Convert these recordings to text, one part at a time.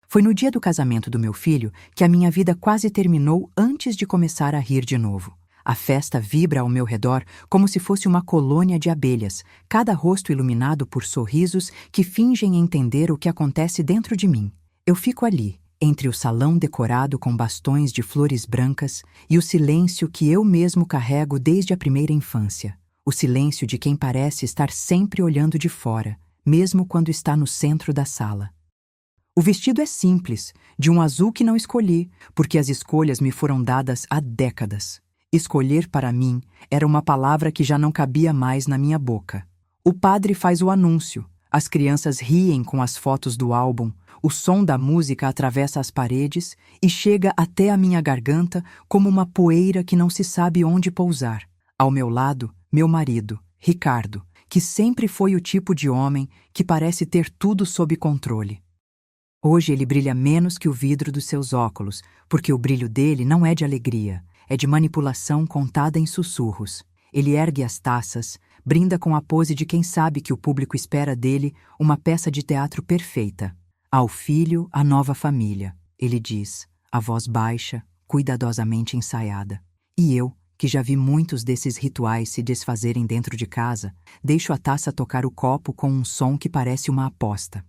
Foi no dia do casamento do meu filho que a minha vida quase terminou antes de começar a rir de novo. A festa vibra ao meu redor como se fosse uma colônia de abelhas, cada rosto iluminado por sorrisos que fingem entender o que acontece dentro de mim. Eu fico ali, entre o salão decorado com bastões de flores brancas e o silêncio que eu mesmo carrego desde a primeira infância. O silêncio de quem parece estar sempre olhando de fora, mesmo quando está no centro da sala. O vestido é simples, de um azul que não escolhi, porque as escolhas me foram dadas há décadas. Escolher para mim era uma palavra que já não cabia mais na minha boca. O padre faz o anúncio, as crianças riem com as fotos do álbum, o som da música atravessa as paredes e chega até a minha garganta como uma poeira que não se sabe onde pousar. Ao meu lado, meu marido, Ricardo, que sempre foi o tipo de homem que parece ter tudo sob controle. Hoje ele brilha menos que o vidro dos seus óculos, porque o brilho dele não é de alegria, é de manipulação contada em sussurros. Ele ergue as taças, brinda com a pose de quem sabe que o público espera dele uma peça de teatro perfeita. Ao filho, a nova família, ele diz, a voz baixa, cuidadosamente ensaiada. E eu, que já vi muitos desses rituais se desfazerem dentro de casa, deixo a taça tocar o copo com um som que parece uma aposta.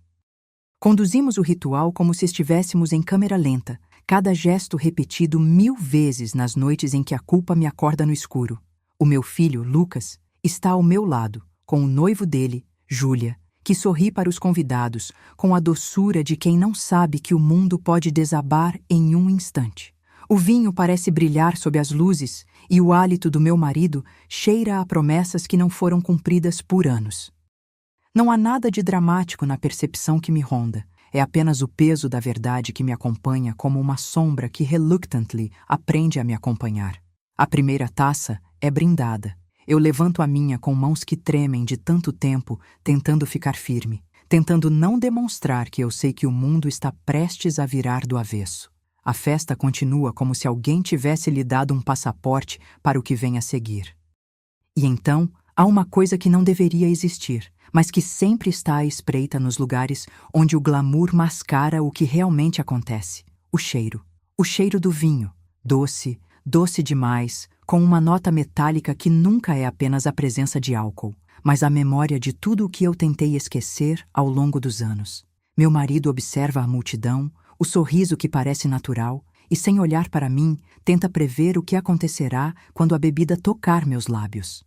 Conduzimos o ritual como se estivéssemos em câmera lenta, cada gesto repetido 1000 vezes nas noites em que a culpa me acorda no escuro. O meu filho, Lucas, está ao meu lado, com o noivo dele, Júlia, que sorri para os convidados, com a doçura de quem não sabe que o mundo pode desabar em um instante. O vinho parece brilhar sob as luzes e o hálito do meu marido cheira a promessas que não foram cumpridas por anos. Não há nada de dramático na percepção que me ronda. É apenas o peso da verdade que me acompanha como uma sombra que reluctantly aprende a me acompanhar. A primeira taça é brindada. Eu levanto a minha com mãos que tremem de tanto tempo, tentando ficar firme, tentando não demonstrar que eu sei que o mundo está prestes a virar do avesso. A festa continua como se alguém tivesse lhe dado um passaporte para o que vem a seguir. E então, há uma coisa que não deveria existir, mas que sempre está à espreita nos lugares onde o glamour mascara o que realmente acontece. O cheiro. O cheiro do vinho. Doce, doce demais, com uma nota metálica que nunca é apenas a presença de álcool, mas a memória de tudo o que eu tentei esquecer ao longo dos anos. Meu marido observa a multidão, o sorriso que parece natural, e sem olhar para mim, tenta prever o que acontecerá quando a bebida tocar meus lábios.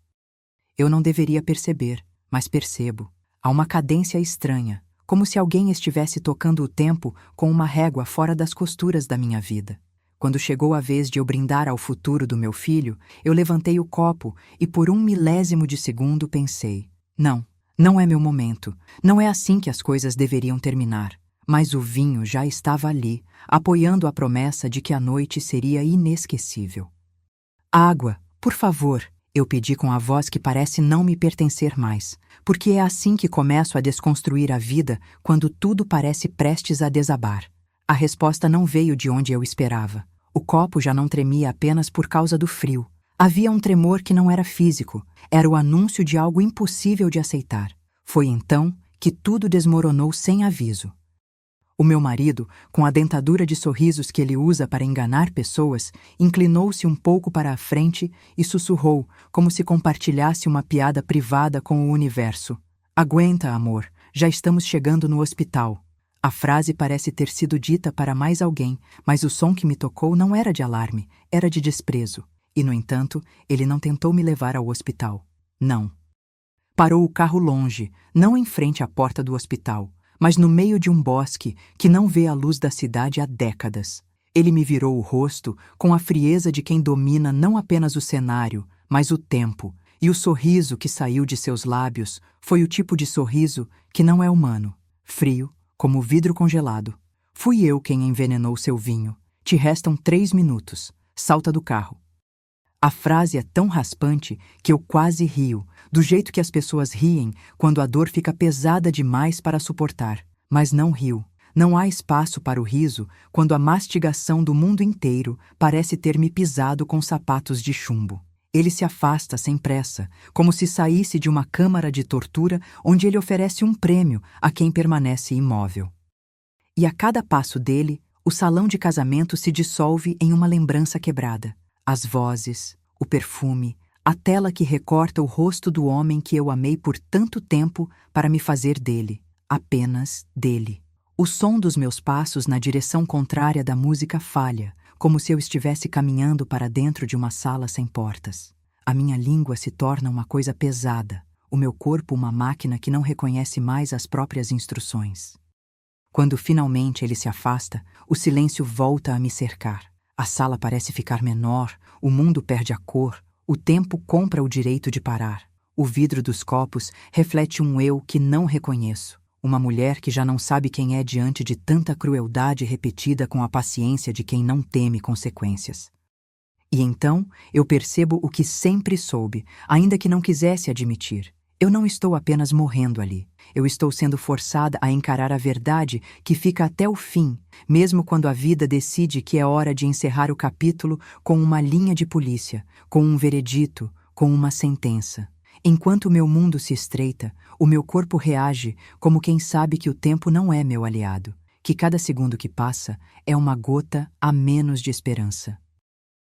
Eu não deveria perceber, mas percebo. Há uma cadência estranha, como se alguém estivesse tocando o tempo com uma régua fora das costuras da minha vida. Quando chegou a vez de eu brindar ao futuro do meu filho, eu levantei o copo e por 1 milésimo de segundo pensei, não é meu momento, não é assim que as coisas deveriam terminar. Mas o vinho já estava ali, apoiando a promessa de que a noite seria inesquecível. Água, por favor, eu pedi com a voz que parece não me pertencer mais, porque é assim que começo a desconstruir a vida quando tudo parece prestes a desabar. A resposta não veio de onde eu esperava. O copo já não tremia apenas por causa do frio. Havia um tremor que não era físico, era o anúncio de algo impossível de aceitar. Foi então que tudo desmoronou sem aviso. O meu marido, com a dentadura de sorrisos que ele usa para enganar pessoas, inclinou-se um pouco para a frente e sussurrou, como se compartilhasse uma piada privada com o universo. Aguenta, amor, já estamos chegando no hospital. A frase parece ter sido dita para mais alguém, mas o som que me tocou não era de alarme, era de desprezo. E, no entanto, ele não tentou me levar ao hospital. Não. Parou o carro longe, não em frente à porta do hospital, mas no meio de um bosque que não vê a luz da cidade há décadas. Ele me virou o rosto com a frieza de quem domina não apenas o cenário, mas o tempo, e o sorriso que saiu de seus lábios foi o tipo de sorriso que não é humano, frio, como vidro congelado. Fui eu quem envenenou seu vinho. Te restam 3 minutos. Salta do carro. A frase é tão raspante que eu quase rio, do jeito que as pessoas riem quando a dor fica pesada demais para suportar. Mas não rio. Não há espaço para o riso quando a mastigação do mundo inteiro parece ter me pisado com sapatos de chumbo. Ele se afasta sem pressa, como se saísse de uma câmara de tortura onde ele oferece um prêmio a quem permanece imóvel. E a cada passo dele, o salão de casamento se dissolve em uma lembrança quebrada. As vozes, o perfume, a tela que recorta o rosto do homem que eu amei por tanto tempo para me fazer dele, apenas dele. O som dos meus passos na direção contrária da música falha, como se eu estivesse caminhando para dentro de uma sala sem portas. A minha língua se torna uma coisa pesada, o meu corpo uma máquina que não reconhece mais as próprias instruções. Quando finalmente ele se afasta, o silêncio volta a me cercar. A sala parece ficar menor, o mundo perde a cor, o tempo compra o direito de parar. O vidro dos copos reflete um eu que não reconheço, uma mulher que já não sabe quem é diante de tanta crueldade repetida com a paciência de quem não teme consequências. E então eu percebo o que sempre soube, ainda que não quisesse admitir. Eu não estou apenas morrendo ali. Eu estou sendo forçada a encarar a verdade que fica até o fim, mesmo quando a vida decide que é hora de encerrar o capítulo com uma linha de polícia, com um veredito, com uma sentença. Enquanto o meu mundo se estreita, o meu corpo reage como quem sabe que o tempo não é meu aliado, que cada segundo que passa é uma gota a menos de esperança.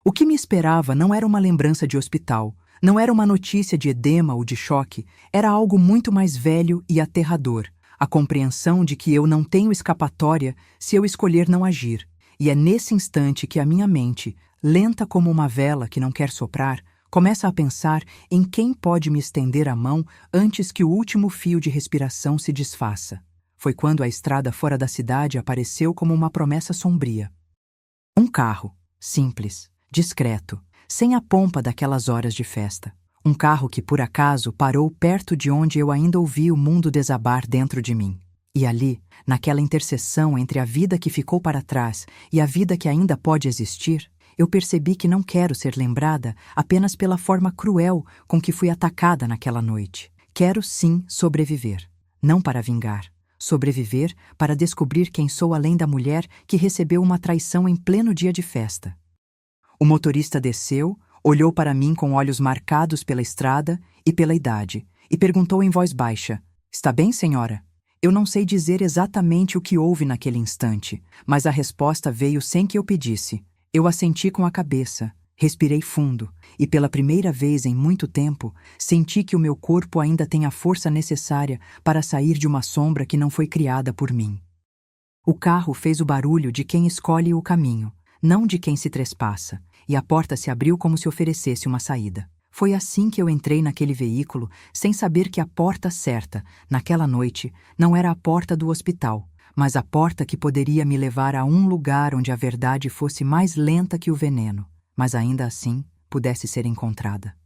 O que me esperava não era uma lembrança de hospital, não era uma notícia de edema ou de choque, era algo muito mais velho e aterrador, a compreensão de que eu não tenho escapatória se eu escolher não agir, e é nesse instante que a minha mente, lenta como uma vela que não quer soprar, começa a pensar em quem pode me estender a mão antes que o último fio de respiração se desfaça. Foi quando a estrada fora da cidade apareceu como uma promessa sombria. Um carro, simples, discreto, sem a pompa daquelas horas de festa. Um carro que, por acaso, parou perto de onde eu ainda ouvi o mundo desabar dentro de mim. E ali, naquela interseção entre a vida que ficou para trás e a vida que ainda pode existir, eu percebi que não quero ser lembrada apenas pela forma cruel com que fui atacada naquela noite. Quero sim sobreviver, não para vingar. Sobreviver para descobrir quem sou além da mulher que recebeu uma traição em pleno dia de festa. O motorista desceu, olhou para mim com olhos marcados pela estrada e pela idade, e perguntou em voz baixa: "Está bem, senhora?" Eu não sei dizer exatamente o que houve naquele instante, mas a resposta veio sem que eu pedisse. Eu assenti com a cabeça, respirei fundo, e pela primeira vez em muito tempo, senti que o meu corpo ainda tem a força necessária para sair de uma sombra que não foi criada por mim. O carro fez o barulho de quem escolhe o caminho, não de quem se trespassa, e a porta se abriu como se oferecesse uma saída. Foi assim que eu entrei naquele veículo, sem saber que a porta certa, naquela noite, não era a porta do hospital, mas a porta que poderia me levar a um lugar onde a verdade fosse mais lenta que o veneno, mas ainda assim pudesse ser encontrada.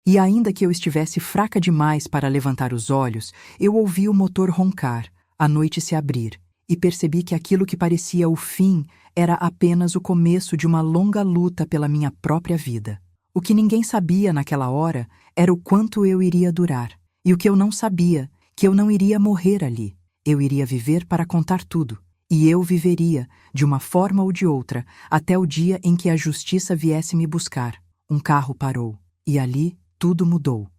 E ainda que eu estivesse fraca demais para levantar os olhos, eu ouvi o motor roncar, a noite se abrir, e percebi que aquilo que parecia o fim era apenas o começo de uma longa luta pela minha própria vida. O que ninguém sabia naquela hora era o quanto eu iria durar, e o que eu não sabia, que eu não iria morrer ali. Eu iria viver para contar tudo, e eu viveria, de uma forma ou de outra, até o dia em que a justiça viesse me buscar. Um carro parou, e ali tudo mudou.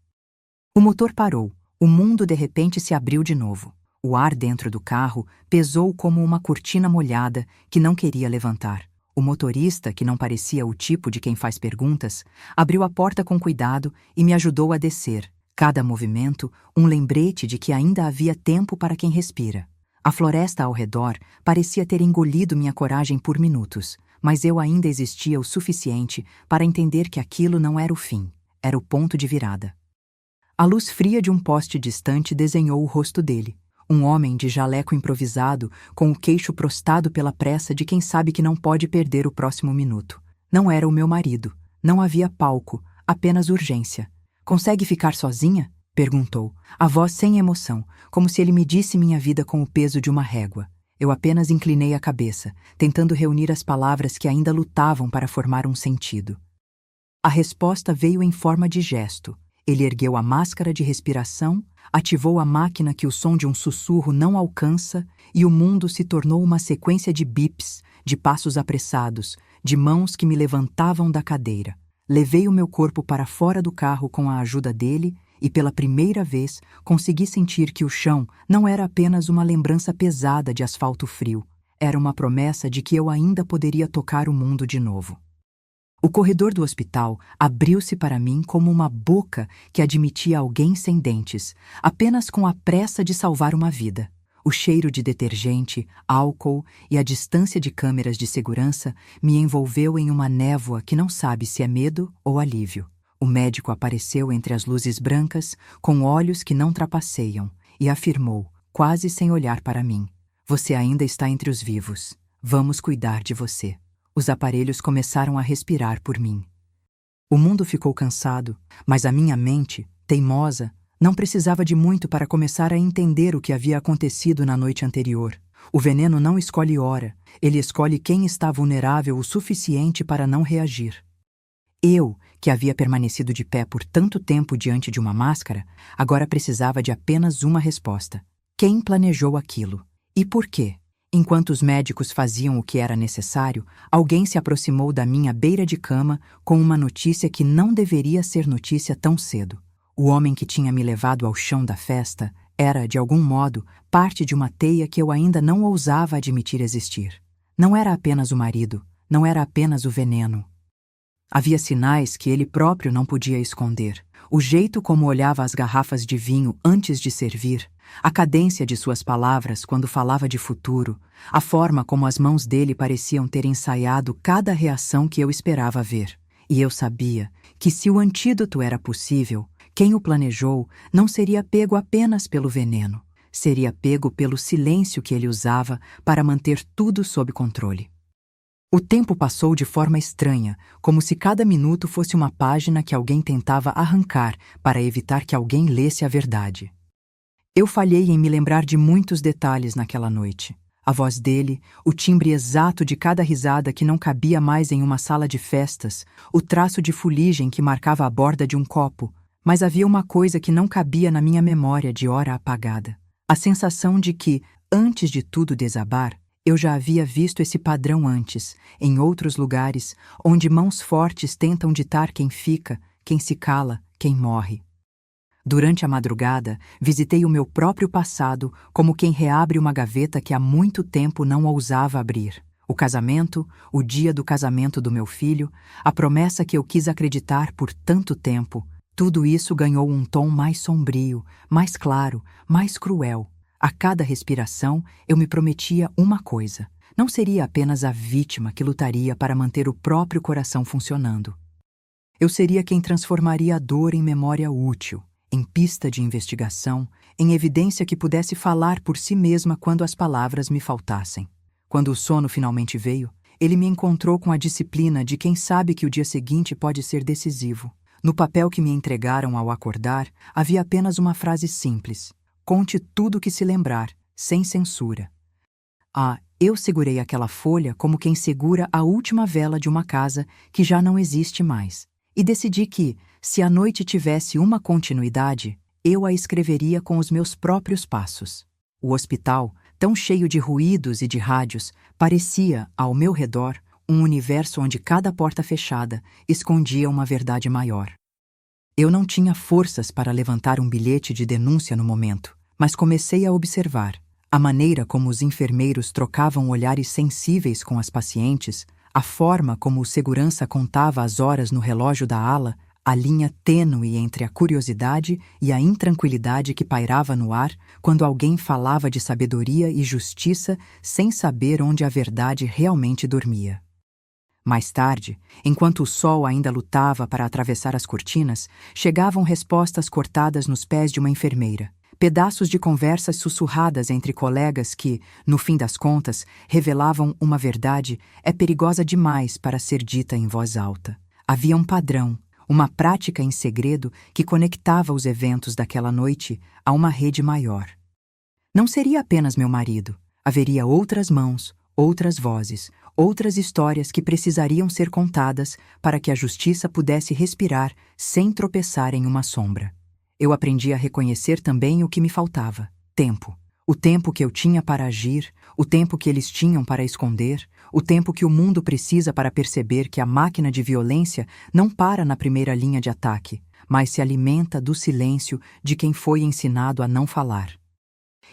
O motor parou, o mundo de repente se abriu de novo. O ar dentro do carro pesou como uma cortina molhada que não queria levantar. O motorista, que não parecia o tipo de quem faz perguntas, abriu a porta com cuidado e me ajudou a descer. Cada movimento, um lembrete de que ainda havia tempo para quem respira. A floresta ao redor parecia ter engolido minha coragem por minutos, mas eu ainda existia o suficiente para entender que aquilo não era o fim, era o ponto de virada. A luz fria de um poste distante desenhou o rosto dele. Um homem de jaleco improvisado, com o queixo prostado pela pressa de quem sabe que não pode perder o próximo minuto. Não era o meu marido. Não havia palco, apenas urgência. "Consegue ficar sozinha?" perguntou, a voz sem emoção, como se ele medisse minha vida com o peso de uma régua. Eu apenas inclinei a cabeça, tentando reunir as palavras que ainda lutavam para formar um sentido. A resposta veio em forma de gesto. Ele ergueu a máscara de respiração, ativou a máquina que o som de um sussurro não alcança e o mundo se tornou uma sequência de bips, de passos apressados, de mãos que me levantavam da cadeira. Levei o meu corpo para fora do carro com a ajuda dele e pela primeira vez consegui sentir que o chão não era apenas uma lembrança pesada de asfalto frio, era uma promessa de que eu ainda poderia tocar o mundo de novo. O corredor do hospital abriu-se para mim como uma boca que admitia alguém sem dentes, apenas com a pressa de salvar uma vida. O cheiro de detergente, álcool e a distância de câmeras de segurança me envolveu em uma névoa que não sabe se é medo ou alívio. O médico apareceu entre as luzes brancas, com olhos que não trapaceiam, e afirmou, quase sem olhar para mim: "Você ainda está entre os vivos. Vamos cuidar de você." Os aparelhos começaram a respirar por mim. O mundo ficou cansado, mas a minha mente, teimosa, não precisava de muito para começar a entender o que havia acontecido na noite anterior. O veneno não escolhe hora, ele escolhe quem está vulnerável o suficiente para não reagir. Eu, que havia permanecido de pé por tanto tempo diante de uma máscara, agora precisava de apenas uma resposta. Quem planejou aquilo? E por quê? Enquanto os médicos faziam o que era necessário, alguém se aproximou da minha beira de cama com uma notícia que não deveria ser notícia tão cedo. O homem que tinha me levado ao chão da festa era, de algum modo, parte de uma teia que eu ainda não ousava admitir existir. Não era apenas o marido, não era apenas o veneno. Havia sinais que ele próprio não podia esconder. O jeito como olhava as garrafas de vinho antes de servir, a cadência de suas palavras quando falava de futuro, a forma como as mãos dele pareciam ter ensaiado cada reação que eu esperava ver. E eu sabia que se o antídoto era possível, quem o planejou não seria pego apenas pelo veneno, seria pego pelo silêncio que ele usava para manter tudo sob controle. O tempo passou de forma estranha, como se cada minuto fosse uma página que alguém tentava arrancar para evitar que alguém lesse a verdade. Eu falhei em me lembrar de muitos detalhes naquela noite. A voz dele, o timbre exato de cada risada que não cabia mais em uma sala de festas, o traço de fuligem que marcava a borda de um copo, mas havia uma coisa que não cabia na minha memória de hora apagada. A sensação de que, antes de tudo desabar, eu já havia visto esse padrão antes, em outros lugares, onde mãos fortes tentam ditar quem fica, quem se cala, quem morre. Durante a madrugada, visitei o meu próprio passado como quem reabre uma gaveta que há muito tempo não ousava abrir. O casamento, o dia do casamento do meu filho, a promessa que eu quis acreditar por tanto tempo, tudo isso ganhou um tom mais sombrio, mais claro, mais cruel. A cada respiração, eu me prometia uma coisa. Não seria apenas a vítima que lutaria para manter o próprio coração funcionando. Eu seria quem transformaria a dor em memória útil, em pista de investigação, em evidência que pudesse falar por si mesma quando as palavras me faltassem. Quando o sono finalmente veio, ele me encontrou com a disciplina de quem sabe que o dia seguinte pode ser decisivo. No papel que me entregaram ao acordar, havia apenas uma frase simples: "Conte tudo o que se lembrar, sem censura." Eu segurei aquela folha como quem segura a última vela de uma casa que já não existe mais, e decidi que, se a noite tivesse uma continuidade, eu a escreveria com os meus próprios passos. O hospital, tão cheio de ruídos e de rádios, parecia, ao meu redor, um universo onde cada porta fechada escondia uma verdade maior. Eu não tinha forças para levantar um bilhete de denúncia no momento, mas comecei a observar a maneira como os enfermeiros trocavam olhares sensíveis com as pacientes, a forma como o segurança contava as horas no relógio da ala, a linha tênue entre a curiosidade e a intranquilidade que pairava no ar quando alguém falava de sabedoria e justiça sem saber onde a verdade realmente dormia. Mais tarde, enquanto o sol ainda lutava para atravessar as cortinas, chegavam respostas cortadas nos pés de uma enfermeira. Pedaços de conversas sussurradas entre colegas que, no fim das contas, revelavam uma verdade é perigosa demais para ser dita em voz alta. Havia um padrão, uma prática em segredo que conectava os eventos daquela noite a uma rede maior. Não seria apenas meu marido. Haveria outras mãos, outras vozes, outras histórias que precisariam ser contadas para que a justiça pudesse respirar sem tropeçar em uma sombra. Eu aprendi a reconhecer também o que me faltava: tempo. O tempo que eu tinha para agir, o tempo que eles tinham para esconder, o tempo que o mundo precisa para perceber que a máquina de violência não para na primeira linha de ataque, mas se alimenta do silêncio de quem foi ensinado a não falar.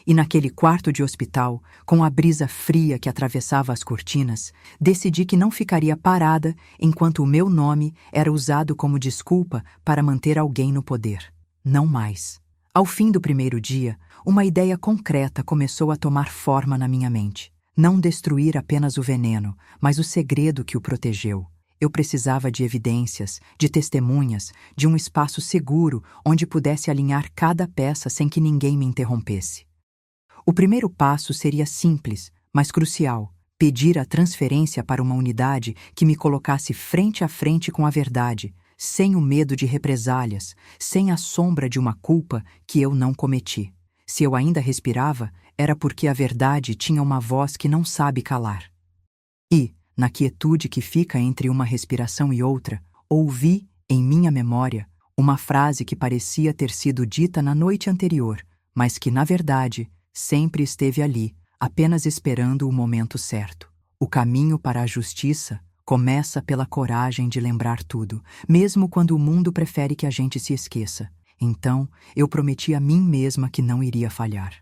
E naquele quarto de hospital, com a brisa fria que atravessava as cortinas, decidi que não ficaria parada enquanto o meu nome era usado como desculpa para manter alguém no poder. Não mais. Ao fim do primeiro dia, uma ideia concreta começou a tomar forma na minha mente. Não destruir apenas o veneno, mas o segredo que o protegeu. Eu precisava de evidências, de testemunhas, de um espaço seguro onde pudesse alinhar cada peça sem que ninguém me interrompesse. O primeiro passo seria simples, mas crucial: pedir a transferência para uma unidade que me colocasse frente a frente com a verdade, sem o medo de represálias, sem a sombra de uma culpa que eu não cometi. Se eu ainda respirava, era porque a verdade tinha uma voz que não sabe calar. E, na quietude que fica entre uma respiração e outra, ouvi, em minha memória, uma frase que parecia ter sido dita na noite anterior, mas que, na verdade, sempre esteve ali, apenas esperando o momento certo. O caminho para a justiça começa pela coragem de lembrar tudo, mesmo quando o mundo prefere que a gente se esqueça. Então, eu prometi a mim mesma que não iria falhar.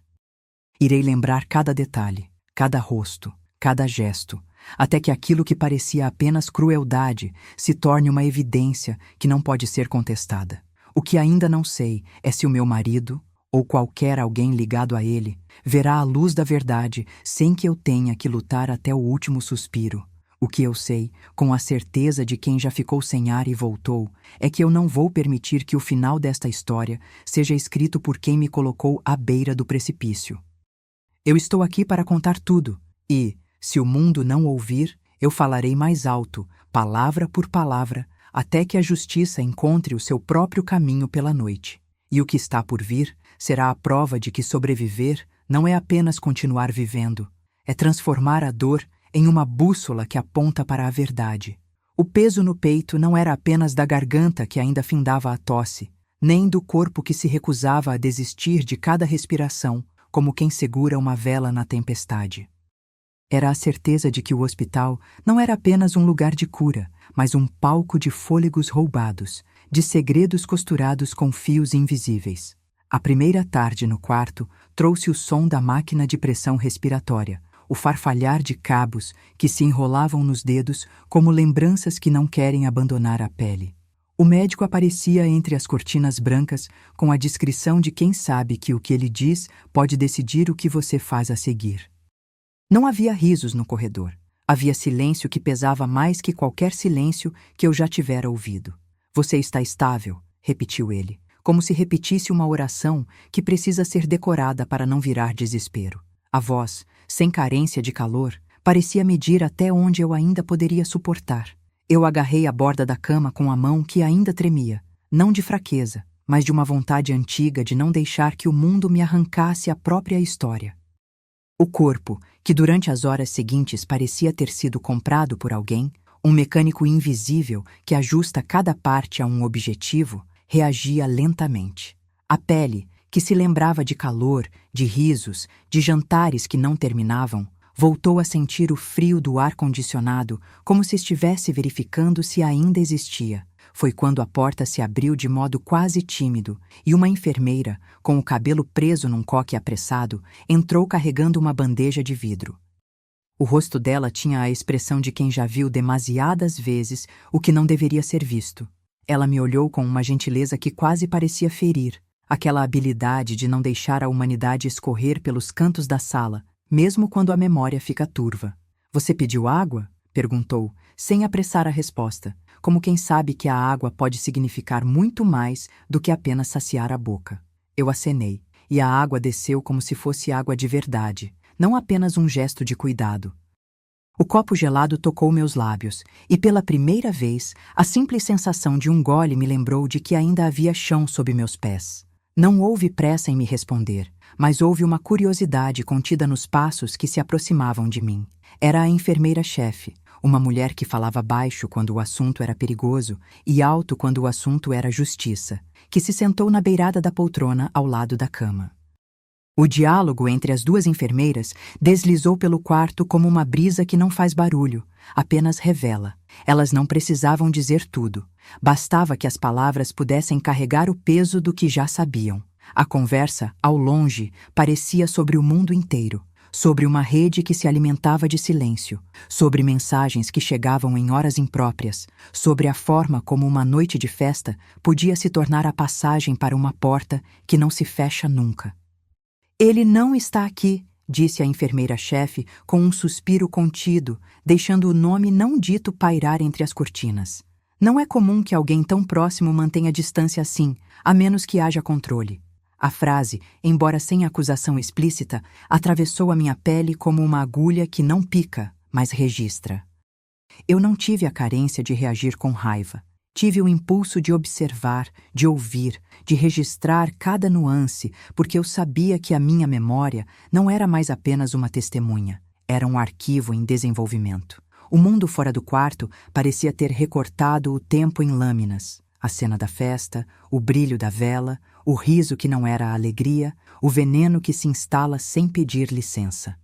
Irei lembrar cada detalhe, cada rosto, cada gesto, até que aquilo que parecia apenas crueldade se torne uma evidência que não pode ser contestada. O que ainda não sei é se o meu marido, ou qualquer alguém ligado a ele, verá a luz da verdade sem que eu tenha que lutar até o último suspiro. O que eu sei, com a certeza de quem já ficou sem ar e voltou, é que eu não vou permitir que o final desta história seja escrito por quem me colocou à beira do precipício. Eu estou aqui para contar tudo, e, se o mundo não ouvir, eu falarei mais alto, palavra por palavra, até que a justiça encontre o seu próprio caminho pela noite. E o que está por vir será a prova de que sobreviver não é apenas continuar vivendo, é transformar a dor em uma bússola que aponta para a verdade. O peso no peito não era apenas da garganta que ainda findava a tosse, nem do corpo que se recusava a desistir de cada respiração, como quem segura uma vela na tempestade. Era a certeza de que o hospital não era apenas um lugar de cura, mas um palco de fôlegos roubados, de segredos costurados com fios invisíveis. A primeira tarde no quarto trouxe o som da máquina de pressão respiratória, o farfalhar de cabos que se enrolavam nos dedos como lembranças que não querem abandonar a pele. O médico aparecia entre as cortinas brancas com a discrição de quem sabe que o que ele diz pode decidir o que você faz a seguir. Não havia risos no corredor. Havia silêncio que pesava mais que qualquer silêncio que eu já tivera ouvido. Você está estável, repetiu ele, como se repetisse uma oração que precisa ser decorada para não virar desespero. A voz, sem carência de calor, parecia medir até onde eu ainda poderia suportar. Eu agarrei a borda da cama com a mão que ainda tremia, não de fraqueza, mas de uma vontade antiga de não deixar que o mundo me arrancasse a própria história. O corpo, que durante as horas seguintes parecia ter sido comprado por alguém, um mecânico invisível que ajusta cada parte a um objetivo, reagia lentamente. A pele, que se lembrava de calor, de risos, de jantares que não terminavam, voltou a sentir o frio do ar-condicionado como se estivesse verificando se ainda existia. Foi quando a porta se abriu de modo quase tímido e uma enfermeira, com o cabelo preso num coque apressado, entrou carregando uma bandeja de vidro. O rosto dela tinha a expressão de quem já viu demasiadas vezes o que não deveria ser visto. Ela me olhou com uma gentileza que quase parecia ferir, aquela habilidade de não deixar a humanidade escorrer pelos cantos da sala, mesmo quando a memória fica turva. "Você pediu água?" perguntou, sem apressar a resposta, como quem sabe que a água pode significar muito mais do que apenas saciar a boca. Eu acenei, e a água desceu como se fosse água de verdade, não apenas um gesto de cuidado. O copo gelado tocou meus lábios, e pela primeira vez, a simples sensação de um gole me lembrou de que ainda havia chão sob meus pés. Não houve pressa em me responder, mas houve uma curiosidade contida nos passos que se aproximavam de mim. Era a enfermeira-chefe, uma mulher que falava baixo quando o assunto era perigoso e alto quando o assunto era justiça, que se sentou na beirada da poltrona ao lado da cama. O diálogo entre as duas enfermeiras deslizou pelo quarto como uma brisa que não faz barulho, apenas revela. Elas não precisavam dizer tudo. Bastava que as palavras pudessem carregar o peso do que já sabiam. A conversa, ao longe, parecia sobre o mundo inteiro, sobre uma rede que se alimentava de silêncio, sobre mensagens que chegavam em horas impróprias, sobre a forma como uma noite de festa podia se tornar a passagem para uma porta que não se fecha nunca. "Ele não está aqui", disse a enfermeira-chefe com um suspiro contido, deixando o nome não dito pairar entre as cortinas. Não é comum que alguém tão próximo mantenha distância assim, a menos que haja controle. A frase, embora sem acusação explícita, atravessou a minha pele como uma agulha que não pica, mas registra. Eu não tive a carência de reagir com raiva. Tive o impulso de observar, de ouvir, de registrar cada nuance, porque eu sabia que a minha memória não era mais apenas uma testemunha, era um arquivo em desenvolvimento. O mundo fora do quarto parecia ter recortado o tempo em lâminas. A cena da festa, o brilho da vela, o riso que não era a alegria, o veneno que se instala sem pedir licença.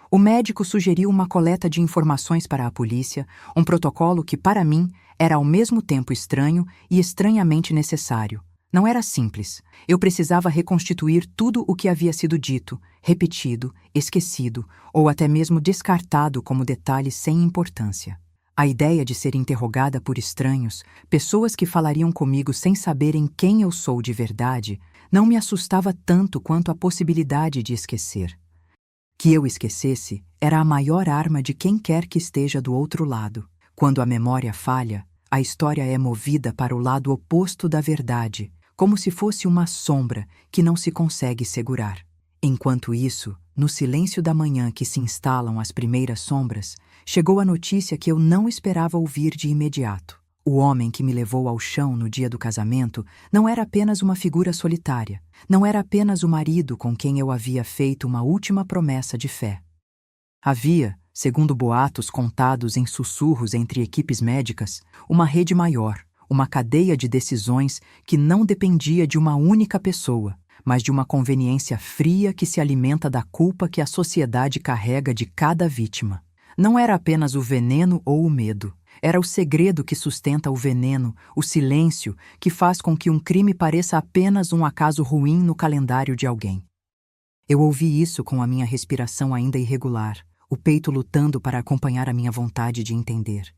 O médico sugeriu uma coleta de informações para a polícia, um protocolo que, para mim, era ao mesmo tempo estranho e estranhamente necessário. Não era simples. Eu precisava reconstituir tudo o que havia sido dito, repetido, esquecido ou até mesmo descartado como detalhes sem importância. A ideia de ser interrogada por estranhos, pessoas que falariam comigo sem saberem quem eu sou de verdade, não me assustava tanto quanto a possibilidade de esquecer. Que eu esquecesse era a maior arma de quem quer que esteja do outro lado. Quando a memória falha, a história é movida para o lado oposto da verdade, como se fosse uma sombra que não se consegue segurar. Enquanto isso, no silêncio da manhã que se instalam as primeiras sombras, chegou a notícia que eu não esperava ouvir de imediato. O homem que me levou ao chão no dia do casamento não era apenas uma figura solitária, não era apenas o marido com quem eu havia feito uma última promessa de fé. Havia, segundo boatos contados em sussurros entre equipes médicas, uma rede maior, uma cadeia de decisões que não dependia de uma única pessoa, mas de uma conveniência fria que se alimenta da culpa que a sociedade carrega de cada vítima. Não era apenas o veneno ou o medo. Era o segredo que sustenta o veneno, o silêncio que faz com que um crime pareça apenas um acaso ruim no calendário de alguém. Eu ouvi isso com a minha respiração ainda irregular, o peito lutando para acompanhar a minha vontade de entender.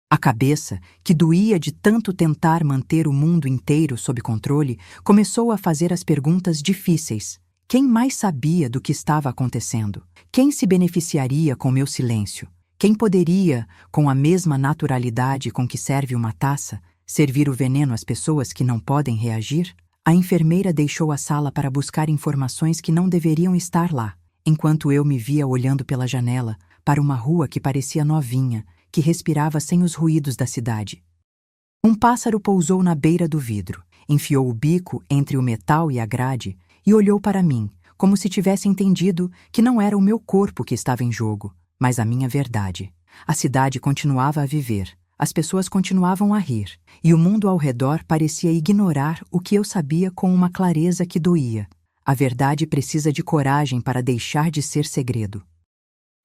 A cabeça, que doía de tanto tentar manter o mundo inteiro sob controle, começou a fazer as perguntas difíceis. Quem mais sabia do que estava acontecendo? Quem se beneficiaria com meu silêncio? Quem poderia, com a mesma naturalidade com que serve uma taça, servir o veneno às pessoas que não podem reagir? A enfermeira deixou a sala para buscar informações que não deveriam estar lá, enquanto eu me via olhando pela janela para uma rua que parecia novinha, que respirava sem os ruídos da cidade. Um pássaro pousou na beira do vidro, enfiou o bico entre o metal e a grade e olhou para mim, como se tivesse entendido que não era o meu corpo que estava em jogo, mas a minha verdade. A cidade continuava a viver, as pessoas continuavam a rir, e o mundo ao redor parecia ignorar o que eu sabia com uma clareza que doía. A verdade precisa de coragem para deixar de ser segredo.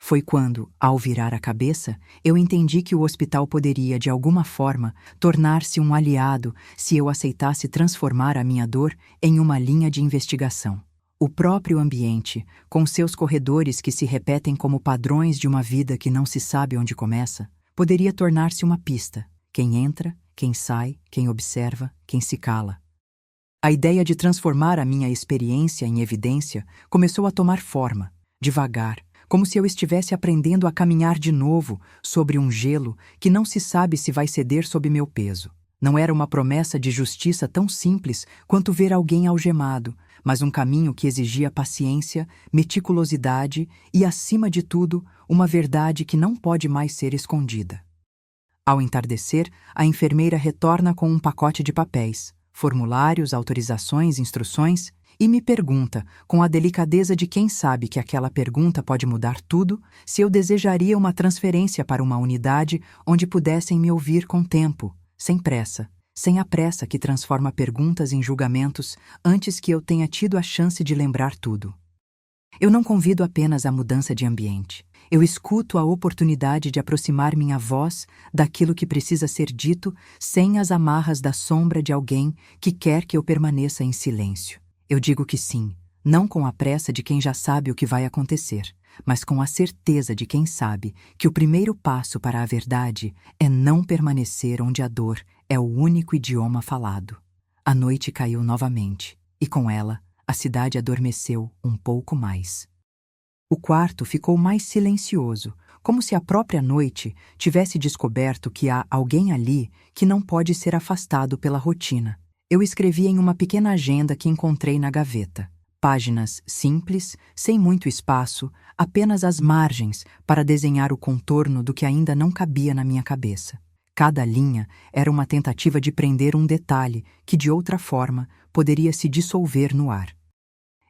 Foi quando, ao virar a cabeça, eu entendi que o hospital poderia, de alguma forma, tornar-se um aliado se eu aceitasse transformar a minha dor em uma linha de investigação. O próprio ambiente, com seus corredores que se repetem como padrões de uma vida que não se sabe onde começa, poderia tornar-se uma pista. Quem entra, quem sai, quem observa, quem se cala. A ideia de transformar a minha experiência em evidência começou a tomar forma, devagar, como se eu estivesse aprendendo a caminhar de novo sobre um gelo que não se sabe se vai ceder sob meu peso. Não era uma promessa de justiça tão simples quanto ver alguém algemado, mas um caminho que exigia paciência, meticulosidade e, acima de tudo, uma verdade que não pode mais ser escondida. Ao entardecer, a enfermeira retorna com um pacote de papéis, formulários, autorizações, instruções, e me pergunta, com a delicadeza de quem sabe que aquela pergunta pode mudar tudo, se eu desejaria uma transferência para uma unidade onde pudessem me ouvir com tempo, sem pressa, sem a pressa que transforma perguntas em julgamentos antes que eu tenha tido a chance de lembrar tudo. Eu não convido apenas a mudança de ambiente. Eu escuto a oportunidade de aproximar minha voz daquilo que precisa ser dito sem as amarras da sombra de alguém que quer que eu permaneça em silêncio. Eu digo que sim, não com a pressa de quem já sabe o que vai acontecer, mas com a certeza de quem sabe que o primeiro passo para a verdade é não permanecer onde a dor é o único idioma falado. A noite caiu novamente, e com ela, a cidade adormeceu um pouco mais. O quarto ficou mais silencioso, como se a própria noite tivesse descoberto que há alguém ali que não pode ser afastado pela rotina. Eu escrevi em uma pequena agenda que encontrei na gaveta. Páginas simples, sem muito espaço, apenas as margens para desenhar o contorno do que ainda não cabia na minha cabeça. Cada linha era uma tentativa de prender um detalhe que, de outra forma, poderia se dissolver no ar.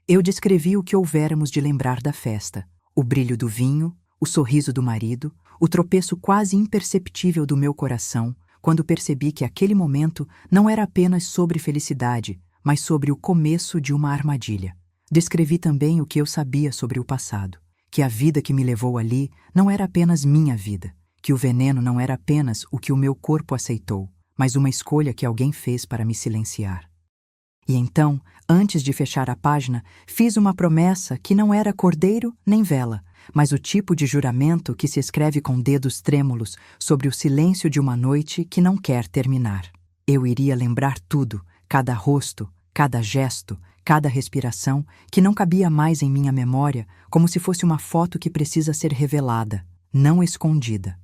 Eu descrevi o que houvéramos de lembrar da festa, o brilho do vinho, o sorriso do marido, o tropeço quase imperceptível do meu coração, quando percebi que aquele momento não era apenas sobre felicidade, mas sobre o começo de uma armadilha. Descrevi também o que eu sabia sobre o passado, que a vida que me levou ali não era apenas minha vida, que o veneno não era apenas o que o meu corpo aceitou, mas uma escolha que alguém fez para me silenciar. E então, antes de fechar a página, fiz uma promessa que não era cordeiro nem vela, mas o tipo de juramento que se escreve com dedos trêmulos sobre o silêncio de uma noite que não quer terminar. Eu iria lembrar tudo, cada rosto, cada gesto, cada respiração, que não cabia mais em minha memória, como se fosse uma foto que precisa ser revelada, não escondida.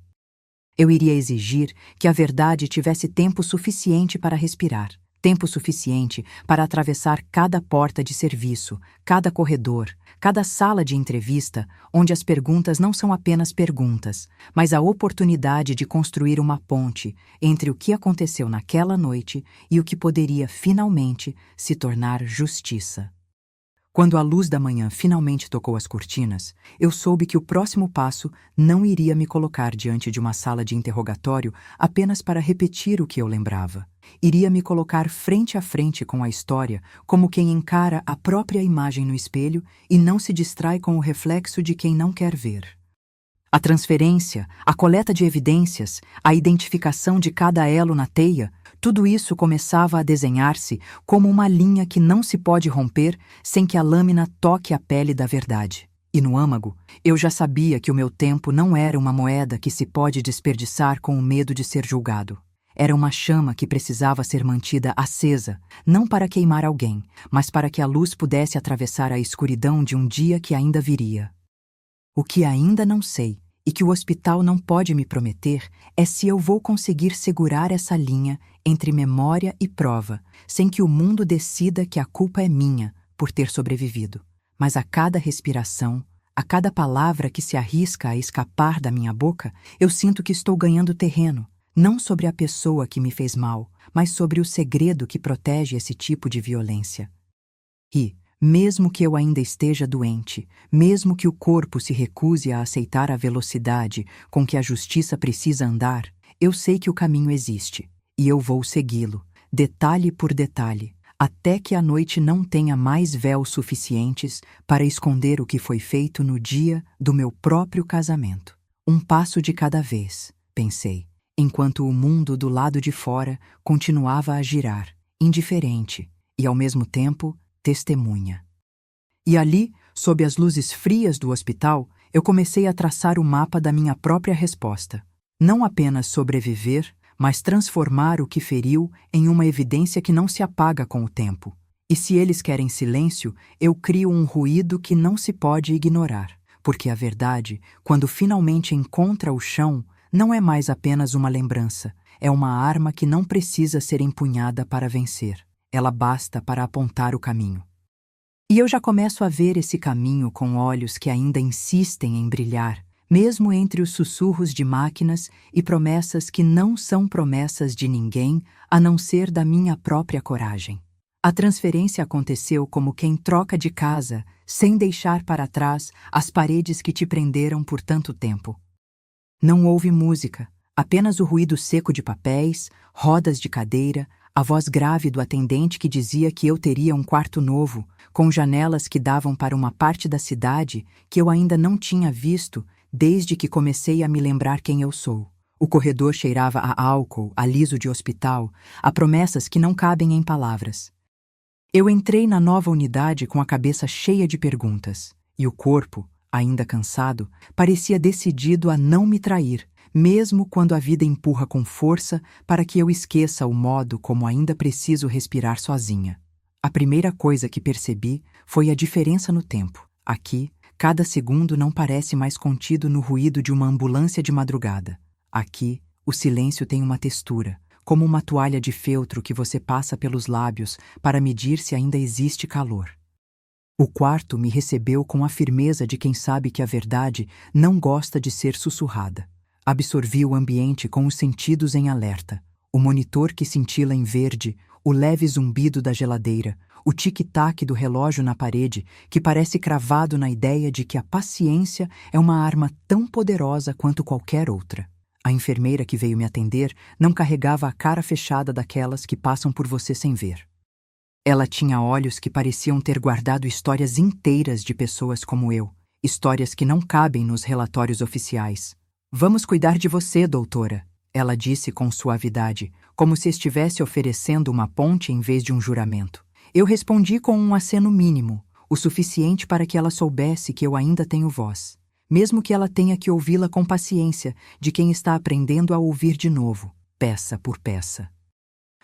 Eu iria exigir que a verdade tivesse tempo suficiente para respirar, tempo suficiente para atravessar cada porta de serviço, cada corredor, cada sala de entrevista, onde as perguntas não são apenas perguntas, mas a oportunidade de construir uma ponte entre o que aconteceu naquela noite e o que poderia finalmente se tornar justiça. Quando a luz da manhã finalmente tocou as cortinas, eu soube que o próximo passo não iria me colocar diante de uma sala de interrogatório apenas para repetir o que eu lembrava. Iria me colocar frente a frente com a história, como quem encara a própria imagem no espelho e não se distrai com o reflexo de quem não quer ver. A transferência, a coleta de evidências, a identificação de cada elo na teia, tudo isso começava a desenhar-se como uma linha que não se pode romper sem que a lâmina toque a pele da verdade. E no âmago, eu já sabia que o meu tempo não era uma moeda que se pode desperdiçar com o medo de ser julgado. Era uma chama que precisava ser mantida acesa, não para queimar alguém, mas para que a luz pudesse atravessar a escuridão de um dia que ainda viria. O que ainda não sei, e que o hospital não pode me prometer, é se eu vou conseguir segurar essa linha entre memória e prova, sem que o mundo decida que a culpa é minha por ter sobrevivido. Mas a cada respiração, a cada palavra que se arrisca a escapar da minha boca, eu sinto que estou ganhando terreno, não sobre a pessoa que me fez mal, mas sobre o segredo que protege esse tipo de violência. E, mesmo que eu ainda esteja doente, mesmo que o corpo se recuse a aceitar a velocidade com que a justiça precisa andar, eu sei que o caminho existe, e eu vou segui-lo, detalhe por detalhe, até que a noite não tenha mais véus suficientes para esconder o que foi feito no dia do meu próprio casamento. Um passo de cada vez, pensei, enquanto o mundo do lado de fora continuava a girar, indiferente, e ao mesmo tempo testemunha. E ali, sob as luzes frias do hospital, eu comecei a traçar o mapa da minha própria resposta. Não apenas sobreviver, mas transformar o que feriu em uma evidência que não se apaga com o tempo. E se eles querem silêncio, eu crio um ruído que não se pode ignorar, porque a verdade, quando finalmente encontra o chão, não é mais apenas uma lembrança, é uma arma que não precisa ser empunhada para vencer. Ela basta para apontar o caminho. E eu já começo a ver esse caminho com olhos que ainda insistem em brilhar, mesmo entre os sussurros de máquinas e promessas que não são promessas de ninguém a não ser da minha própria coragem. A transferência aconteceu como quem troca de casa, sem deixar para trás as paredes que te prenderam por tanto tempo. Não houve música, Apenas o ruído seco de papéis, rodas de cadeira, a voz grave do atendente que dizia que eu teria um quarto novo, com janelas que davam para uma parte da cidade que eu ainda não tinha visto desde que comecei a me lembrar quem eu sou. O corredor cheirava a álcool, a liso de hospital, a promessas que não cabem em palavras. Eu entrei na nova unidade com a cabeça cheia de perguntas, e o corpo, ainda cansado, parecia decidido a não me trair, mesmo quando a vida empurra com força para que eu esqueça o modo como ainda preciso respirar sozinha. A primeira coisa que percebi foi a diferença no tempo. Aqui, cada segundo não parece mais contido no ruído de uma ambulância de madrugada. Aqui, o silêncio tem uma textura, como uma toalha de feltro que você passa pelos lábios para medir se ainda existe calor. O quarto me recebeu com a firmeza de quem sabe que a verdade não gosta de ser sussurrada. Absorvi o ambiente com os sentidos em alerta. O monitor que cintila em verde, o leve zumbido da geladeira, o tic-tac do relógio na parede, que parece cravado na ideia de que a paciência é uma arma tão poderosa quanto qualquer outra. A enfermeira que veio me atender não carregava a cara fechada daquelas que passam por você sem ver. Ela tinha olhos que pareciam ter guardado histórias inteiras de pessoas como eu, histórias que não cabem nos relatórios oficiais. "Vamos cuidar de você, doutora", ela disse com suavidade, como se estivesse oferecendo uma ponte em vez de um juramento. Eu respondi com um aceno mínimo, o suficiente para que ela soubesse que eu ainda tenho voz, mesmo que ela tenha que ouvi-la com paciência de quem está aprendendo a ouvir de novo, peça por peça.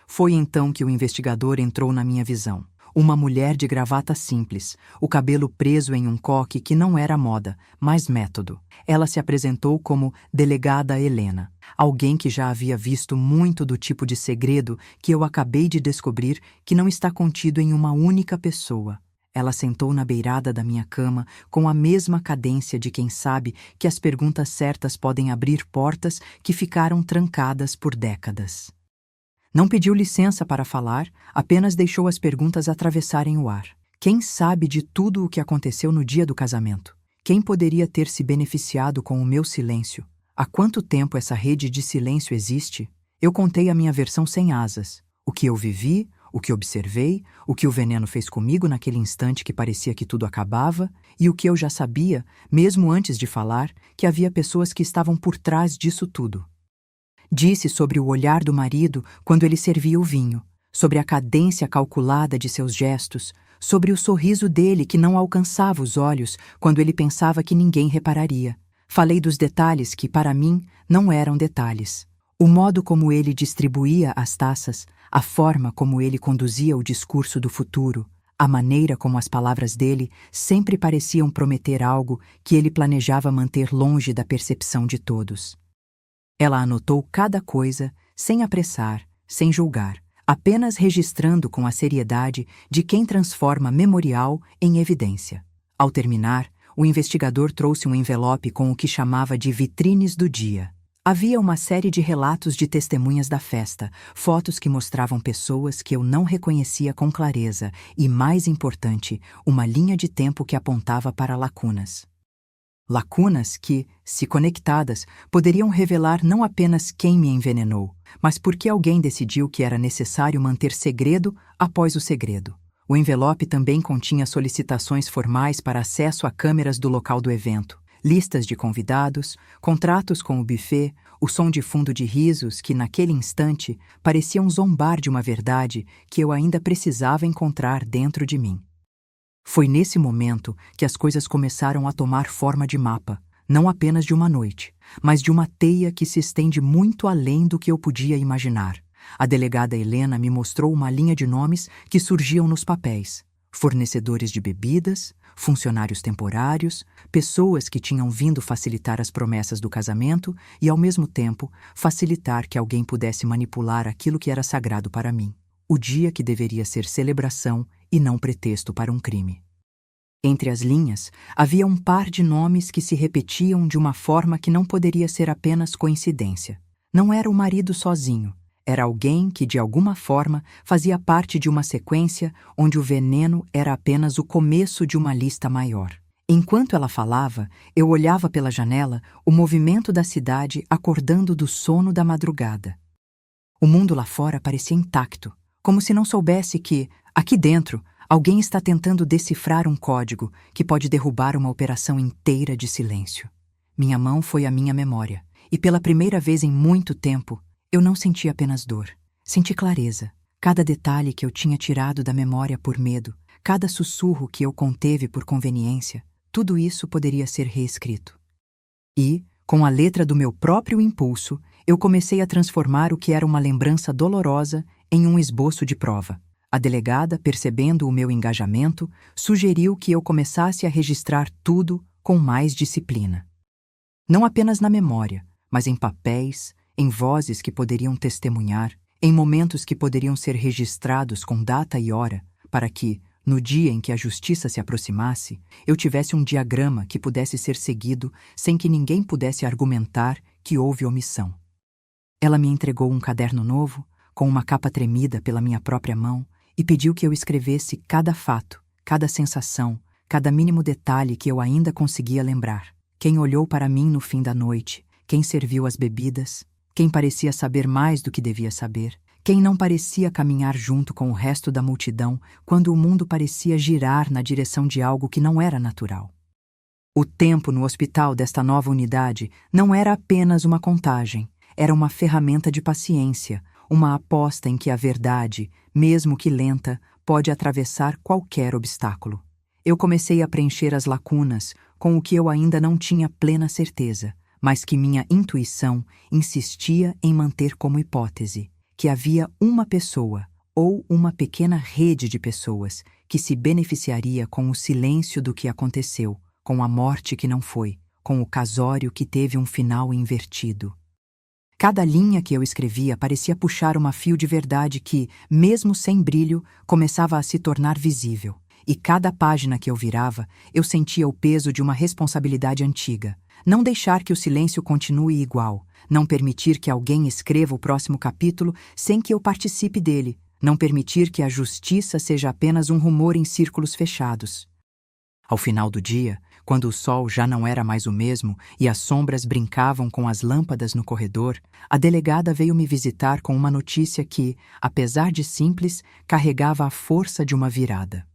Foi então que o investigador entrou na minha visão. Uma mulher de gravata simples, o cabelo preso em um coque que não era moda, mas método. Ela se apresentou como Delegada Helena, alguém que já havia visto muito do tipo de segredo que eu acabei de descobrir que não está contido em uma única pessoa. Ela sentou na beirada da minha cama com a mesma cadência de quem sabe que as perguntas certas podem abrir portas que ficaram trancadas por décadas. Não pediu licença para falar, apenas deixou as perguntas atravessarem o ar. Quem sabe de tudo o que aconteceu no dia do casamento? Quem poderia ter se beneficiado com o meu silêncio? Há quanto tempo essa rede de silêncio existe? Eu contei a minha versão sem asas. O que eu vivi, o que observei, o que o veneno fez comigo naquele instante que parecia que tudo acabava, e o que eu já sabia, mesmo antes de falar, que havia pessoas que estavam por trás disso tudo. Disse sobre o olhar do marido quando ele servia o vinho, sobre a cadência calculada de seus gestos, sobre o sorriso dele que não alcançava os olhos quando ele pensava que ninguém repararia. Falei dos detalhes que, para mim, não eram detalhes. O modo como ele distribuía as taças, a forma como ele conduzia o discurso do futuro, a maneira como as palavras dele sempre pareciam prometer algo que ele planejava manter longe da percepção de todos. Ela anotou cada coisa, sem apressar, sem julgar, apenas registrando com a seriedade de quem transforma memorial em evidência. Ao terminar, o investigador trouxe um envelope com o que chamava de vitrines do dia. Havia uma série de relatos de testemunhas da festa, fotos que mostravam pessoas que eu não reconhecia com clareza e, mais importante, uma linha de tempo que apontava para lacunas. Lacunas que, se conectadas, poderiam revelar não apenas quem me envenenou, mas por que alguém decidiu que era necessário manter segredo após o segredo. O envelope também continha solicitações formais para acesso a câmeras do local do evento, listas de convidados, contratos com o buffet, o som de fundo de risos que, naquele instante, pareciam zombar de uma verdade que eu ainda precisava encontrar dentro de mim. Foi nesse momento que as coisas começaram a tomar forma de mapa, não apenas de uma noite, mas de uma teia que se estende muito além do que eu podia imaginar. A delegada Helena me mostrou uma linha de nomes que surgiam nos papéis: fornecedores de bebidas, funcionários temporários, pessoas que tinham vindo facilitar as promessas do casamento e, ao mesmo tempo, facilitar que alguém pudesse manipular aquilo que era sagrado para mim, o dia que deveria ser celebração e não pretexto para um crime. Entre as linhas, havia um par de nomes que se repetiam de uma forma que não poderia ser apenas coincidência. Não era o marido sozinho, era alguém que, de alguma forma, fazia parte de uma sequência onde o veneno era apenas o começo de uma lista maior. Enquanto ela falava, eu olhava pela janela o movimento da cidade acordando do sono da madrugada. O mundo lá fora parecia intacto, como se não soubesse que, aqui dentro, alguém está tentando decifrar um código que pode derrubar uma operação inteira de silêncio. Minha mão foi a minha memória, e pela primeira vez em muito tempo, eu não senti apenas dor. Senti clareza. Cada detalhe que eu tinha tirado da memória por medo, cada sussurro que eu conteve por conveniência, tudo isso poderia ser reescrito. E, com a letra do meu próprio impulso, eu comecei a transformar o que era uma lembrança dolorosa em um esboço de prova. A delegada, percebendo o meu engajamento, sugeriu que eu começasse a registrar tudo com mais disciplina. Não apenas na memória, mas em papéis, em vozes que poderiam testemunhar, em momentos que poderiam ser registrados com data e hora, para que, no dia em que a justiça se aproximasse, eu tivesse um diagrama que pudesse ser seguido sem que ninguém pudesse argumentar que houve omissão. Ela me entregou um caderno novo, com uma capa tremida pela minha própria mão, e pediu que eu escrevesse cada fato, cada sensação, cada mínimo detalhe que eu ainda conseguia lembrar. Quem olhou para mim no fim da noite, quem serviu as bebidas, quem parecia saber mais do que devia saber, quem não parecia caminhar junto com o resto da multidão quando o mundo parecia girar na direção de algo que não era natural. O tempo no hospital desta nova unidade não era apenas uma contagem, era uma ferramenta de paciência, uma aposta em que a verdade, mesmo que lenta, pode atravessar qualquer obstáculo. Eu comecei a preencher as lacunas com o que eu ainda não tinha plena certeza, mas que minha intuição insistia em manter como hipótese, que havia uma pessoa, ou uma pequena rede de pessoas, que se beneficiaria com o silêncio do que aconteceu, com a morte que não foi, com o casório que teve um final invertido. Cada linha que eu escrevia parecia puxar uma fio de verdade que, mesmo sem brilho, começava a se tornar visível. E cada página que eu virava, eu sentia o peso de uma responsabilidade antiga. Não deixar que o silêncio continue igual. Não permitir que alguém escreva o próximo capítulo sem que eu participe dele. Não permitir que a justiça seja apenas um rumor em círculos fechados. Ao final do dia, quando o sol já não era mais o mesmo e as sombras brincavam com as lâmpadas no corredor, a delegada veio me visitar com uma notícia que, apesar de simples, carregava a força de uma virada.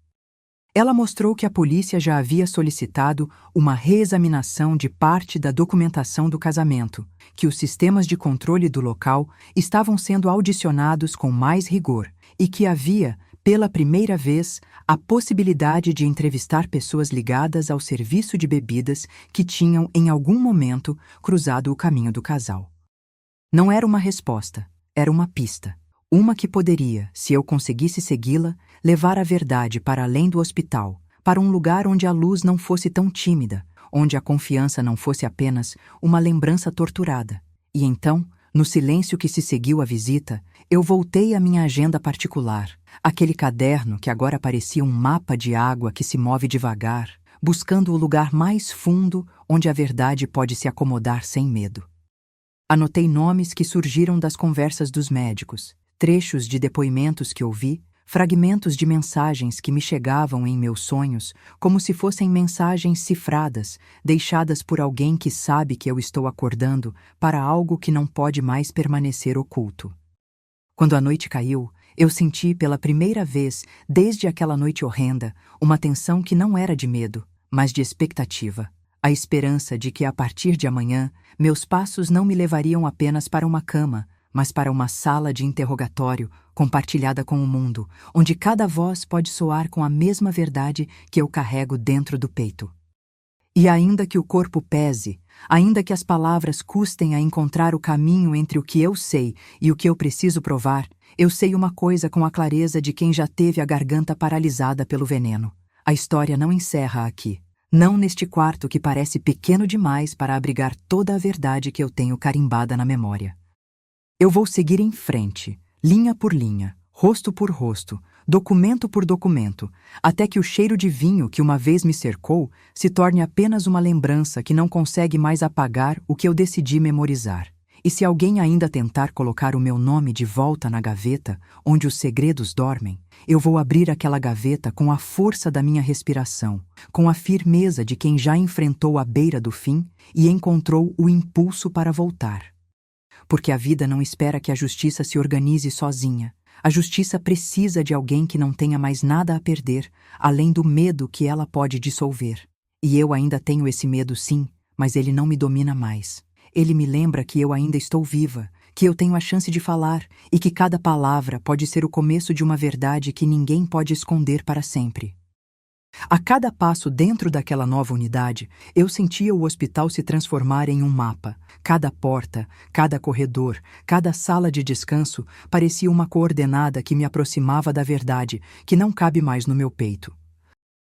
Ela mostrou que a polícia já havia solicitado uma reexaminação de parte da documentação do casamento, que os sistemas de controle do local estavam sendo audicionados com mais rigor e que havia, pela primeira vez, a possibilidade de entrevistar pessoas ligadas ao serviço de bebidas que tinham, em algum momento, cruzado o caminho do casal. Não era uma resposta, era uma pista. Uma que poderia, se eu conseguisse segui-la, levar a verdade para além do hospital, para um lugar onde a luz não fosse tão tímida, onde a confiança não fosse apenas uma lembrança torturada. E então, no silêncio que se seguiu à visita, eu voltei à minha agenda particular, aquele caderno que agora parecia um mapa de água que se move devagar, buscando o lugar mais fundo onde a verdade pode se acomodar sem medo. Anotei nomes que surgiram das conversas dos médicos, trechos de depoimentos que ouvi, fragmentos de mensagens que me chegavam em meus sonhos, como se fossem mensagens cifradas, deixadas por alguém que sabe que eu estou acordando para algo que não pode mais permanecer oculto. Quando a noite caiu, eu senti pela primeira vez, desde aquela noite horrenda, uma tensão que não era de medo, mas de expectativa. A esperança de que, a partir de amanhã, meus passos não me levariam apenas para uma cama, mas para uma sala de interrogatório compartilhada com o mundo, onde cada voz pode soar com a mesma verdade que eu carrego dentro do peito. E ainda que o corpo pese, ainda que as palavras custem a encontrar o caminho entre o que eu sei e o que eu preciso provar, eu sei uma coisa com a clareza de quem já teve a garganta paralisada pelo veneno. A história não encerra aqui. Não neste quarto que parece pequeno demais para abrigar toda a verdade que eu tenho carimbada na memória. Eu vou seguir em frente, linha por linha, rosto por rosto, documento por documento, até que o cheiro de vinho que uma vez me cercou se torne apenas uma lembrança que não consegue mais apagar o que eu decidi memorizar. E se alguém ainda tentar colocar o meu nome de volta na gaveta, onde os segredos dormem, eu vou abrir aquela gaveta com a força da minha respiração, com a firmeza de quem já enfrentou a beira do fim e encontrou o impulso para voltar. Porque a vida não espera que a justiça se organize sozinha. A justiça precisa de alguém que não tenha mais nada a perder, além do medo que ela pode dissolver. E eu ainda tenho esse medo, sim, mas ele não me domina mais. Ele me lembra que eu ainda estou viva, que eu tenho a chance de falar e que cada palavra pode ser o começo de uma verdade que ninguém pode esconder para sempre. A cada passo dentro daquela nova unidade, eu sentia o hospital se transformar em um mapa. Cada porta, cada corredor, cada sala de descanso parecia uma coordenada que me aproximava da verdade, que não cabe mais no meu peito.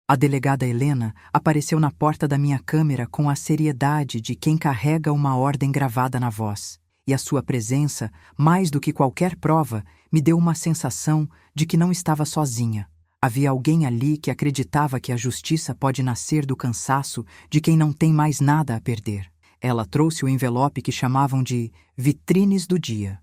A delegada Helena apareceu na porta da minha câmera com a seriedade de quem carrega uma ordem gravada na voz. E a sua presença, mais do que qualquer prova, me deu uma sensação de que não estava sozinha. Havia alguém ali que acreditava que a justiça pode nascer do cansaço de quem não tem mais nada a perder. Ela trouxe o envelope que chamavam de vitrines do dia.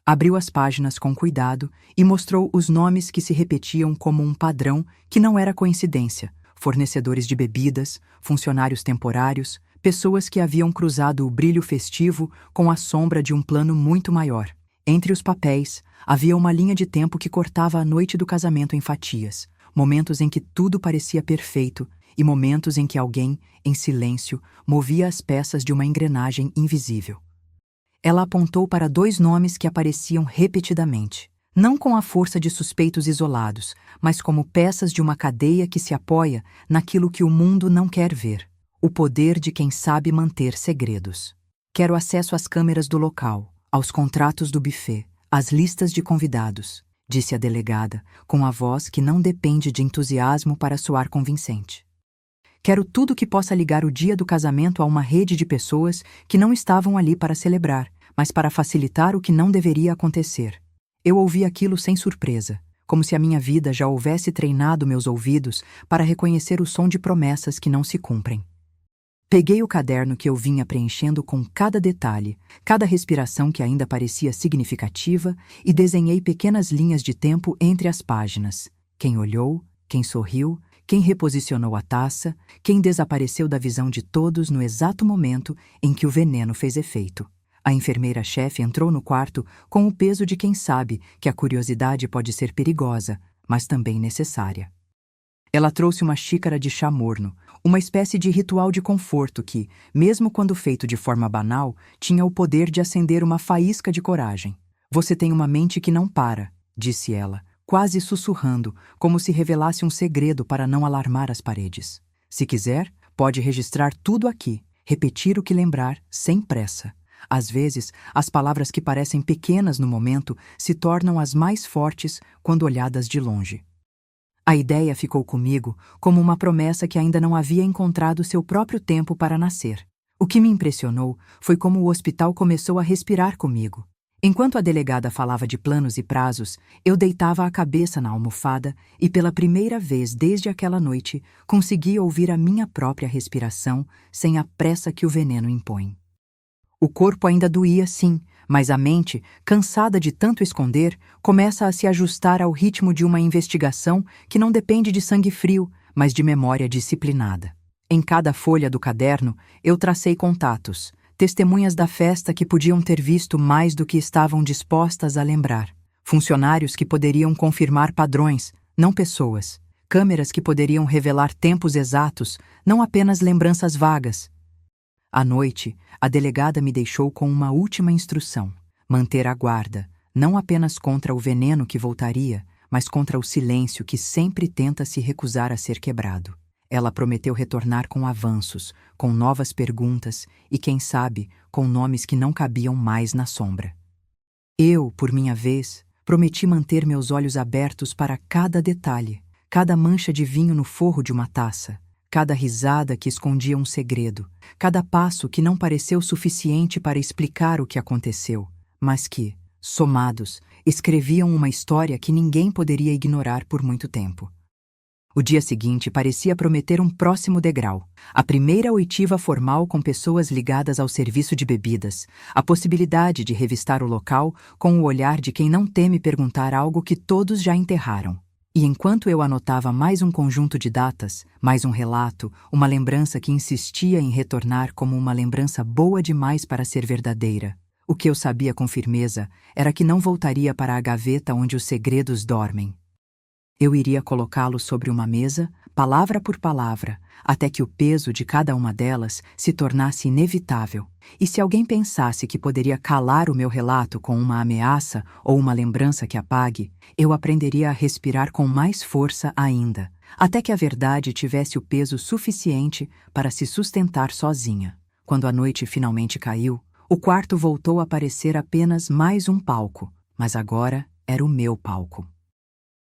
Abriu as páginas com cuidado e mostrou os nomes que se repetiam como um padrão que não era coincidência: fornecedores de bebidas, funcionários temporários, pessoas que haviam cruzado o brilho festivo com a sombra de um plano muito maior. Entre os papéis, havia uma linha de tempo que cortava a noite do casamento em fatias, momentos em que tudo parecia perfeito e momentos em que alguém, em silêncio, movia as peças de uma engrenagem invisível. Ela apontou para 2 nomes que apareciam repetidamente, não com a força de suspeitos isolados, mas como peças de uma cadeia que se apoia naquilo que o mundo não quer ver: o poder de quem sabe manter segredos. Quero acesso às câmeras do local, aos contratos do buffet, às listas de convidados, disse a delegada, com a voz que não depende de entusiasmo para soar convincente. Quero tudo que possa ligar o dia do casamento a uma rede de pessoas que não estavam ali para celebrar, mas para facilitar o que não deveria acontecer. Eu ouvi aquilo sem surpresa, como se a minha vida já houvesse treinado meus ouvidos para reconhecer o som de promessas que não se cumprem. Peguei o caderno que eu vinha preenchendo com cada detalhe, cada respiração que ainda parecia significativa, e desenhei pequenas linhas de tempo entre as páginas. Quem olhou, quem sorriu, quem reposicionou a taça, quem desapareceu da visão de todos no exato momento em que o veneno fez efeito. A enfermeira-chefe entrou no quarto com o peso de quem sabe que a curiosidade pode ser perigosa, mas também necessária. Ela trouxe uma xícara de chá morno, uma espécie de ritual de conforto que, mesmo quando feito de forma banal, tinha o poder de acender uma faísca de coragem. Você tem uma mente que não para, disse ela, quase sussurrando, como se revelasse um segredo para não alarmar as paredes. Se quiser, pode registrar tudo aqui, repetir o que lembrar, sem pressa. Às vezes, as palavras que parecem pequenas no momento se tornam as mais fortes quando olhadas de longe. A ideia ficou comigo como uma promessa que ainda não havia encontrado seu próprio tempo para nascer. O que me impressionou foi como o hospital começou a respirar comigo. Enquanto a delegada falava de planos e prazos, eu deitava a cabeça na almofada e, pela primeira vez desde aquela noite, conseguia ouvir a minha própria respiração sem a pressa que o veneno impõe. O corpo ainda doía, sim, mas a mente, cansada de tanto esconder, começa a se ajustar ao ritmo de uma investigação que não depende de sangue frio, mas de memória disciplinada. Em cada folha do caderno, eu tracei contatos, testemunhas da festa que podiam ter visto mais do que estavam dispostas a lembrar, funcionários que poderiam confirmar padrões, não pessoas, câmeras que poderiam revelar tempos exatos, não apenas lembranças vagas. À noite, a delegada me deixou com uma última instrução: manter a guarda, não apenas contra o veneno que voltaria, mas contra o silêncio que sempre tenta se recusar a ser quebrado. Ela prometeu retornar com avanços, com novas perguntas e, quem sabe, com nomes que não cabiam mais na sombra. Eu, por minha vez, prometi manter meus olhos abertos para cada detalhe, cada mancha de vinho no forro de uma taça, cada risada que escondia um segredo, cada passo que não pareceu suficiente para explicar o que aconteceu, mas que, somados, escreviam uma história que ninguém poderia ignorar por muito tempo. O dia seguinte parecia prometer um próximo degrau. A primeira oitiva formal com pessoas ligadas ao serviço de bebidas, a possibilidade de revistar o local com o olhar de quem não teme perguntar algo que todos já enterraram. E enquanto eu anotava mais um conjunto de datas, mais um relato, uma lembrança que insistia em retornar como uma lembrança boa demais para ser verdadeira, o que eu sabia com firmeza era que não voltaria para a gaveta onde os segredos dormem. Eu iria colocá-los sobre uma mesa, palavra por palavra, até que o peso de cada uma delas se tornasse inevitável. E se alguém pensasse que poderia calar o meu relato com uma ameaça ou uma lembrança que apague, eu aprenderia a respirar com mais força ainda, até que a verdade tivesse o peso suficiente para se sustentar sozinha. Quando a noite finalmente caiu, o quarto voltou a parecer apenas mais um palco, mas agora era o meu palco.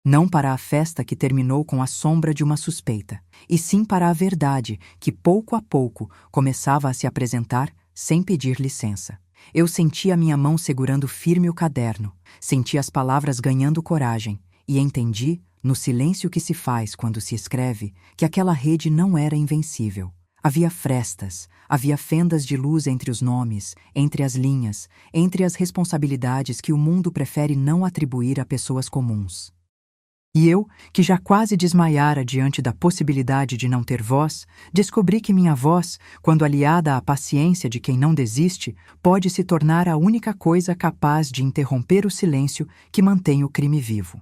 Não para a festa que terminou com a sombra de uma suspeita, e sim para a verdade que, pouco a pouco, começava a se apresentar sem pedir licença. Eu senti a minha mão segurando firme o caderno, senti as palavras ganhando coragem, e entendi, no silêncio que se faz quando se escreve, que aquela rede não era invencível. Havia frestas, havia fendas de luz entre os nomes, entre as linhas, entre as responsabilidades que o mundo prefere não atribuir a pessoas comuns. E eu, que já quase desmaiara diante da possibilidade de não ter voz, descobri que minha voz, quando aliada à paciência de quem não desiste, pode se tornar a única coisa capaz de interromper o silêncio que mantém o crime vivo.